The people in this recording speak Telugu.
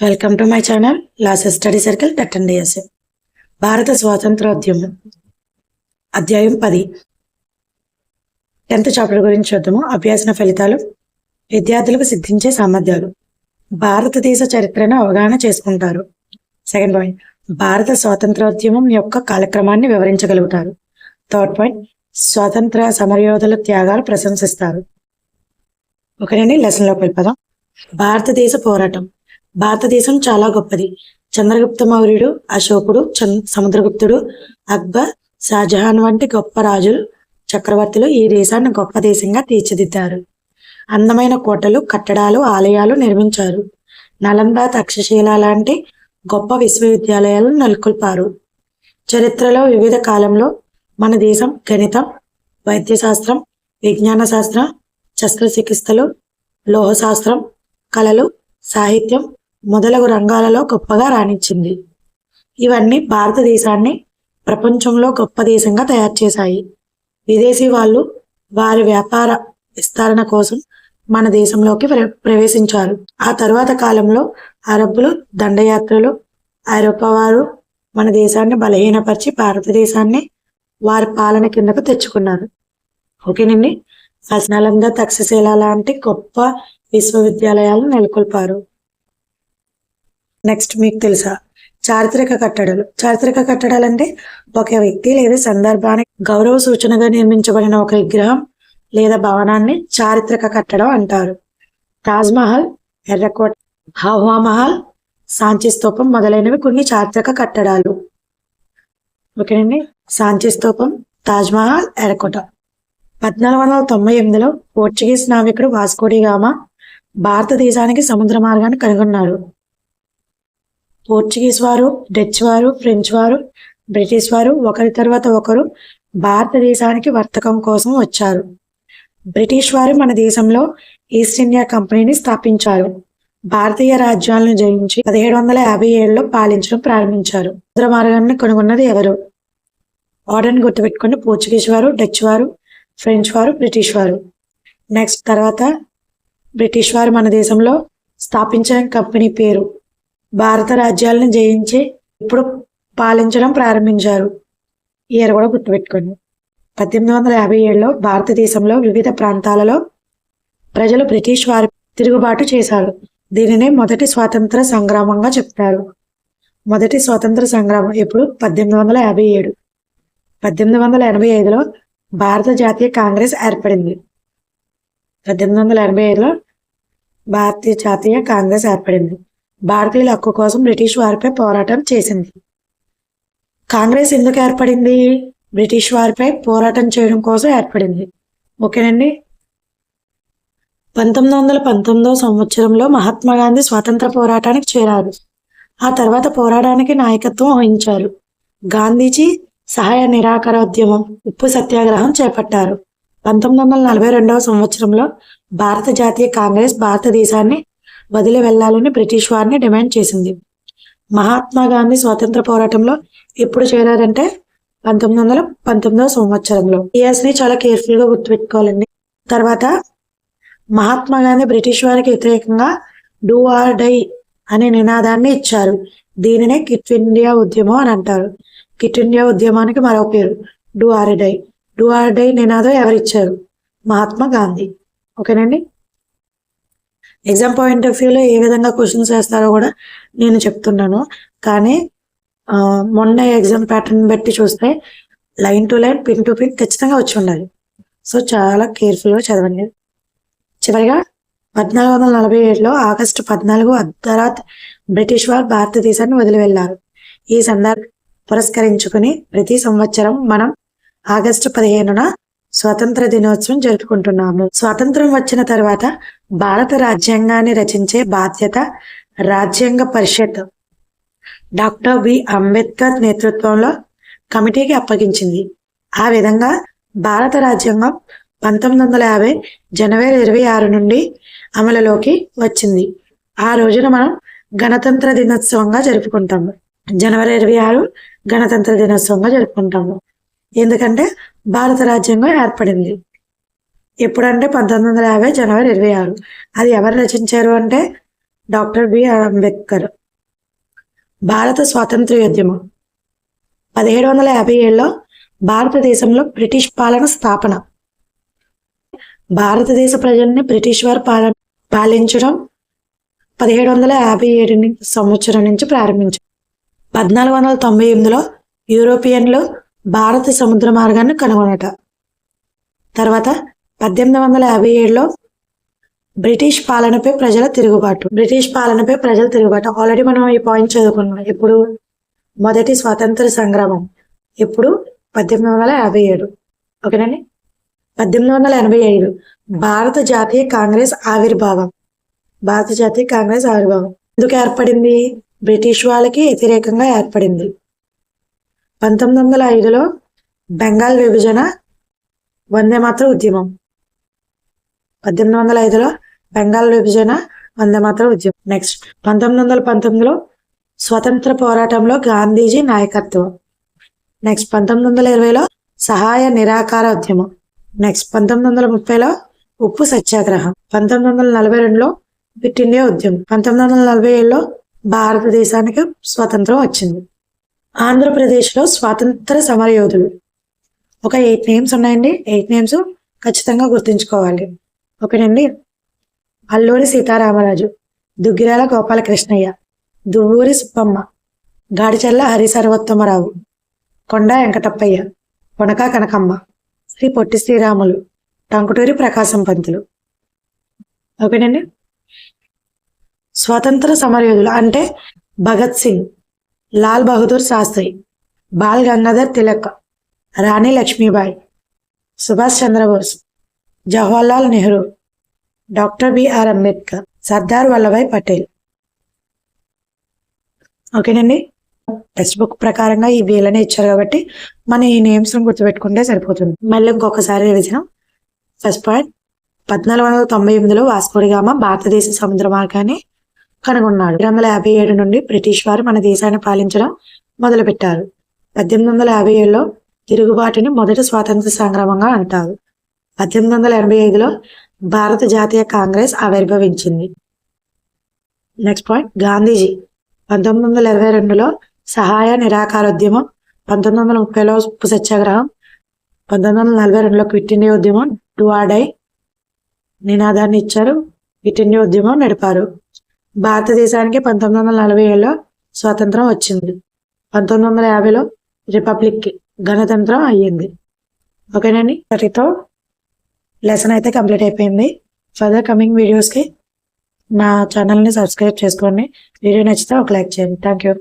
Welcome to my channel losses study circle TET భారత స్వాతంత్రోద్యమం అధ్యాయం 10 10th చాప్టర్ గురించి చూద్దాము. అభ్యాసన ఫలితాలు, విద్యార్థులకు సిద్ధించే సామర్థ్యాలు, భారతదేశ చరిత్రను అవగాహన చేసుకుంటారు. సెకండ్ పాయింట్, భారత స్వాతంత్రోద్యమం యొక్క కాలక్రమాన్ని వివరించగలుగుతారు. థర్డ్ పాయింట్, స్వాతంత్ర సమరయోధుల త్యాగాలు ప్రశంసిస్తారు. ఒకనండి లెసన్లోకి వెళ్ళిపోదాం. భారతదేశ పోరాటం. భారతదేశం చాలా గొప్పది. చంద్రగుప్త మౌర్యుడు, అశోకుడు, సముద్రగుప్తుడు, అక్బర్, షాజహాన్ వంటి గొప్ప రాజులు, చక్రవర్తులు ఈ దేశాన్ని గొప్ప దేశంగా తీర్చిదిద్దారు. అందమైన కోటలు, కట్టడాలు, ఆలయాలు నిర్మించారు. నలంద, తక్షశిల లాంటి గొప్ప విశ్వవిద్యాలయాలను నెలకొల్పారు. చరిత్రలో వివిధ కాలంలో మన దేశం గణితం, వైద్యశాస్త్రం, విజ్ఞాన శాస్త్రం, శస్త్రచికిత్సలు, లోహశాస్త్రం, కళలు, సాహిత్యం మొదలగు రంగాలలో గొప్పగా రాణించింది. ఇవన్నీ భారతదేశాన్ని ప్రపంచంలో గొప్ప దేశంగా తయారు చేశాయి. విదేశీ వాళ్ళు వారి వ్యాపార విస్తరణ కోసం మన దేశంలోకి ప్రవేశించారు. ఆ తరువాత కాలంలో అరబ్బులు, దండయాత్రలు, ఐరోపా వారు మన దేశాన్ని బలహీనపరిచి భారతదేశాన్ని వారి పాలన కిందకు తెచ్చుకున్నారు. ఓకేనండి. నలంద, తక్షశిల లాంటి గొప్ప విశ్వవిద్యాలయాలను నెలకొల్పారు. నెక్స్ట్, మీకు తెలుసా చారిత్రక కట్టడాలు. చారిత్రక కట్టడాలు అంటే ఒక వ్యక్తి లేదా సందర్భానికి గౌరవ సూచనగా నిర్మించబడిన ఒక విగ్రహం లేదా భవనాన్ని చారిత్రక కట్టడం అంటారు. తాజ్మహల్, ఎర్రకోట, హవా మహల్, సాంచి స్తూపం మొదలైనవి కొన్ని చారిత్రక కట్టడాలు. ఓకేనండి. సాంచి స్తూపం, తాజ్మహల్, ఎర్రకోట. 1498లో పోర్చుగీస్ నావికుడు వాస్కో డి గామా భారతదేశానికి సముద్ర మార్గాన్ని కనుగొన్నారు. పోర్చుగీస్ వారు, డచ్ వారు, ఫ్రెంచ్ వారు, బ్రిటిష్ వారు ఒకరి తర్వాత ఒకరు భారతదేశానికి వర్తకం కోసం వచ్చారు. బ్రిటిష్ వారు మన దేశంలో ఈస్ట్ ఇండియా కంపెనీని స్థాపించారు. భారతీయ రాజ్యాలను జయించి 1757లో పాలించడం ప్రారంభించారు. సముద్ర మార్గాన్ని కనుగొన్నది ఎవరు? ఆర్డర్ని గుర్తుపెట్టుకుని, పోర్చుగీస్ వారు, డచ్ వారు, ఫ్రెంచ్ వారు, బ్రిటిష్ వారు. నెక్స్ట్ తర్వాత బ్రిటిష్ వారు మన దేశంలో స్థాపించిన కంపెనీ పేరు. భారత రాజ్యాలను జయించి ఇప్పుడు పాలించడం ప్రారంభించారు. ఈ ఇయర్ కూడా గుర్తుపెట్టుకోండి. 1857లో భారతదేశంలో వివిధ ప్రాంతాలలో ప్రజలు బ్రిటిష్ వారి తిరుగుబాటు చేశారు. దీనినే మొదటి స్వాతంత్ర సంగ్రామంగా చెప్తారు. మొదటి స్వాతంత్ర సంగ్రామం ఎప్పుడు? 1857. 1885లో భారత జాతీయ కాంగ్రెస్ ఏర్పడింది. 1885లో భారతీయ జాతీయ కాంగ్రెస్ ఏర్పడింది. భారతీయుల హక్కు కోసం బ్రిటిష్ వారిపై పోరాటం చేసింది. కాంగ్రెస్ ఎందుకు ఏర్పడింది? బ్రిటిష్ వారిపై పోరాటం చేయడం కోసం ఏర్పడింది. ఓకేనండి. 1919వ సంవత్సరంలో మహాత్మా గాంధీ స్వాతంత్ర పోరాటానికి చేరారు. ఆ తర్వాత పోరాటానికి నాయకత్వం వహించారు. గాంధీజీ సహాయ నిరాకరోద్యమం, ఉప్పు సత్యాగ్రహం చేపట్టారు. 1942వ సంవత్సరంలో భారత జాతీయ కాంగ్రెస్ భారతదేశాన్ని వదిలి వెళ్లాలని బ్రిటిష్ వారిని డిమాండ్ చేసింది. మహాత్మా గాంధీ స్వాతంత్ర పోరాటంలో ఎప్పుడు చేరారంటే 1919వ సంవత్సరంలో. ఇయర్స్ని చాలా కేర్ఫుల్గా గుర్తుపెట్టుకోవాలండి. తర్వాత మహాత్మా గాంధీ బ్రిటిష్ వారికి వ్యతిరేకంగా డూ ఆర్ డై అనే నినాదాన్ని ఇచ్చారు. దీనినే క్విట్ ఇండియా ఉద్యమం అని అంటారు. క్విట్ ఇండియా ఉద్యమానికి మరో పేరు do or die. Do or die నినాదం ఎవరిచ్చారు? మహాత్మా గాంధీ. ఓకేనండి. ఎగ్జామ్ పాయింట్ ఆఫ్ వ్యూలో ఏ విధంగా క్వశ్చన్స్ వేస్తారో కూడా నేను చెప్తున్నాను. కానీ మొన్న ఎగ్జామ్ ప్యాటర్న్ బట్టి చూస్తే line to line, pin to pin ఖచ్చితంగా వచ్చి ఉండాలి. సో చాలా కేర్ఫుల్గా చదవండి. చివరిగా 1447లో ఆగస్టు 14 అర్ధరాత్ బ్రిటిష్ వారు భారతదేశాన్ని వదిలి వెళ్లారు. ఈ సందర్భం పురస్కరించుకుని ప్రతి సంవత్సరం మనం ఆగస్టు 15న స్వాతంత్ర దినోత్సవం జరుపుకుంటున్నాము. స్వాతంత్రం వచ్చిన తర్వాత భారత రాజ్యాంగాన్ని రచించే బాధ్యత రాజ్యాంగ పరిషత్ డాక్టర్ బి అంబేద్కర్ నేతృత్వంలో కమిటీకి అప్పగించింది. ఆ విధంగా భారత రాజ్యాంగం 1950 జనవరి 26 నుండి అమలులోకి వచ్చింది. ఆ రోజున మనం గణతంత్ర దినోత్సవంగా జరుపుకుంటాము. జనవరి 26 గణతంత్ర దినోత్సవంగా జరుపుకుంటాము. ఎందుకంటే భారత రాజ్యాంగం ఏర్పడింది ఎప్పుడంటే 1950 జనవరి 26. అది ఎవరు రచించారు అంటే డాక్టర్ బిఆర్ అంబేద్కర్. భారత స్వాతంత్ర్యోద్యమం 1757లో భారతదేశంలో బ్రిటిష్ పాలన స్థాపన. భారతదేశ ప్రజల్ని బ్రిటిష్ వారు పాలించడం 1757 సంవత్సరం నుంచి ప్రారంభించారు. 1498లో యూరోపియన్లు భారత సముద్ర మార్గాన్ని కనుగొనట. తర్వాత 1857లో బ్రిటిష్ పాలనపై ప్రజల తిరుగుబాటు. ఆల్రెడీ మనం ఈ పాయింట్ చదువుకున్నాం. ఇప్పుడు మొదటి స్వాతంత్ర సంగ్రామం ఇప్పుడు 1857. ఓకేనండి. 1885 భారత జాతీయ కాంగ్రెస్ ఆవిర్భావం. ఎందుకు ఏర్పడింది? బ్రిటిష్ వాళ్ళకి వ్యతిరేకంగా ఏర్పడింది. 1905లో బెంగాల్ విభజన, వందేమాతర ఉద్యమం. 1805లో బెంగాల్ విభజన, వందేమాతర ఉద్యమం. నెక్స్ట్ 1919లో స్వతంత్ర పోరాటంలో గాంధీజీ నాయకత్వం. నెక్స్ట్ 1920లో సహాయ నిరాకార ఉద్యమం. నెక్స్ట్ 1930లో ఉప్పు సత్యాగ్రహం. 1942లో క్విట్ ఇండియా ఉద్యమం. 1947లో భారతదేశానికి స్వతంత్రం వచ్చింది. ఆంధ్రప్రదేశ్లో స్వాతంత్ర సమరయోధులు ఒక 8 నేమ్స్ ఉన్నాయండి. 8 నేమ్స్ ఖచ్చితంగా గుర్తుంచుకోవాలి. ఓకేనండి. అల్లూరి సీతారామరాజు, దుగ్గిరాల గోపాలకృష్ణయ్య, దువ్వూరి సుబ్బమ్మ, గాడిచర్ల హరి సర్వోత్తమరావు, కొండ వెంకటప్పయ్య, కొనక కనకమ్మ, శ్రీ పొట్టి శ్రీరాములు, టంకుటూరి ప్రకాశం పంతులు. ఓకేనండి. స్వతంత్ర సమరయోధులు అంటే భగత్ సింగ్, లాల్ బహదూర్ శాస్త్రి, బాల్ గంగాధర్ తిలక్, రాణి లక్ష్మీబాయి, సుభాష్ చంద్రబోస్, జవహర్లాల్ నెహ్రూ, డాక్టర్ బిఆర్ అంబేద్కర్, సర్దార్ వల్లభాయ్ పటేల్. ఓకేనండి. టెక్స్ట్ బుక్ ప్రకారంగా ఈ వీళ్ళనే ఇచ్చారు కాబట్టి మన ఈ నేమ్స్ గుర్తుపెట్టుకుంటే సరిపోతుంది. మళ్ళీ ఇంకొకసారి రివిజన్. ఫస్ట్ పాయింట్, 1498లో వాస్కోడిగామా భారతదేశ సముద్ర మార్గాన్ని కనుగొన్నాడు. 1857 నుండి బ్రిటిష్ వారు మన దేశాన్ని పాలించడం మొదలుపెట్టారు. 1857లో తిరుగుబాటుని మొదటి స్వాతంత్ర సంగ్రామంగా అంటారు. 1885లో భారత జాతీయ కాంగ్రెస్ ఆవిర్భవించింది. నెక్స్ట్ పాయింట్, గాంధీజీ 1922లో సహాయ నిరాకారోద్యమం, 1930లో ఉప్పు సత్యాగ్రహం, 1942లో క్విట్ ఇండియా ఉద్యమం, డూ ఆర్ డై నినాదాన్ని ఇచ్చారు. క్విట్ ఇండియా ఉద్యమం నడిపారు. భారతదేశానికి 1947లో స్వాతంత్రం వచ్చింది. 1950లో రిపబ్లిక్ గణతంత్రం అయ్యింది. ఓకేనండి. వాటితో లెసన్ అయితే కంప్లీట్ అయిపోయింది. ఫర్దర్ కమింగ్ వీడియోస్కి నా ఛానల్ని సబ్స్క్రైబ్ చేసుకోండి. వీడియో నచ్చితే ఒక లైక్ చేయండి. Thank you.